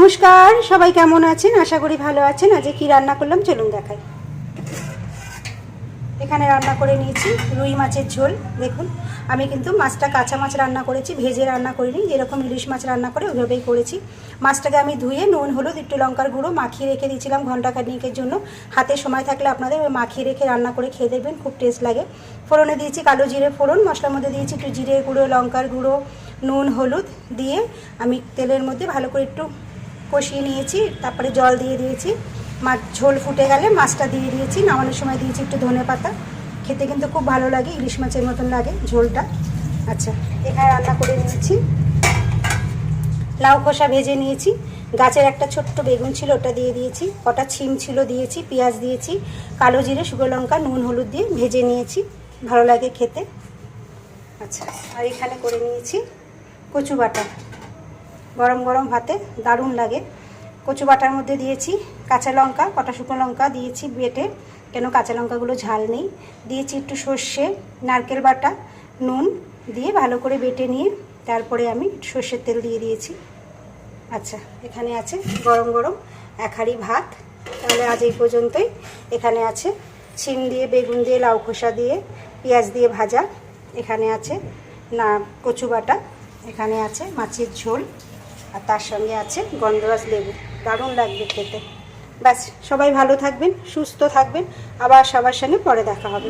নমস্কার, সবাই কেমন আছেন? আশা করি ভালো আছেন। আজকে কি রান্না করলাম চলুন দেখাই। এখানে রান্না করে নিয়েছি রুই মাছের ঝোল। দেখুন, আমি কিন্তু মাছটা কাঁচা মাছ রান্না করেছি, ভেজে রান্না করিনি। যেরকম ইলিশ মাছ রান্না করে ওইভাবেই করেছি। মাছটাকে আমি ধুয়ে নুন হলুদ একটু লঙ্কার গুঁড়ো মাখিয়ে রেখে দিয়েছিলাম ঘন্টাখানেকের জন্য। হাতে সময় থাকলে আপনাদের ওই মাখিয়ে রেখে রান্না করে খেয়ে দেখবেন, খুব টেস্ট লাগে। ফোড়নে দিয়েছি কালো জিরে ফোড়ন, মশলার মধ্যে দিয়েছি একটু জিরে গুঁড়ো, লঙ্কার গুঁড়ো, নুন হলুদ দিয়ে আমি তেলের মধ্যে ভালো করে একটু কষিয়ে নিয়েছি। তারপরে জল দিয়ে দিয়েছি। মাছ ঝোল ফুটে গেলে মাছটা দিয়ে দিয়েছি। নামানোর সময় দিয়েছি একটু ধনেপাতা। খেতে কিন্তু খুব ভালো লাগে, ইলিশ মাছের মতন লাগে ঝোলটা। আচ্ছা, এখানে রান্না করে নিয়েছি। লাউ খোসা ভেজে নিয়েছি। গাছের একটা ছোট্ট বেগুন ছিল, ওটা দিয়ে দিয়েছি। কটা ছিম ছিল দিয়েছি, পেঁয়াজ দিয়েছি, কালো জিরে শুকনো লঙ্কা নুন হলুদ দিয়ে ভেজে নিয়েছি, ভালো লাগে খেতে। আচ্ছা, আর এখানে করে নিয়েছি কচু বাটা। গরম গরম ভাতে দারুণ লাগে। কচু বাটার মধ্যে দিয়েছি কাঁচা লঙ্কা, কটা শুকনো লঙ্কা দিয়েছি বেটে, কেন কাঁচা লঙ্কাগুলো ঝাল নেই। দিয়েছি একটু সর্ষে, নারকেল বাটা, নুন দিয়ে ভালো করে বেটে নিয়ে তারপরে আমি সর্ষের তেল দিয়ে দিয়েছি। আচ্ছা, এখানে আছে গরম গরম এক হাঁড়ি ভাত। তাহলে আজ এই পর্যন্তই। এখানে আছে ছিম দিয়ে, বেগুন দিয়ে, লাউ খোসা দিয়ে, পেঁয়াজ দিয়ে ভাজা। এখানে আছে না কচু বাটা। এখানে আছে মাছের ঝোল, আর তার সঙ্গে আছে গন্ধরাজ লেবু। দারুণ লাগবে খেতে। ব্যাস, সবাই ভালো থাকবেন, সুস্থ থাকবেন। আবার সবার সঙ্গে পরে দেখা হবে।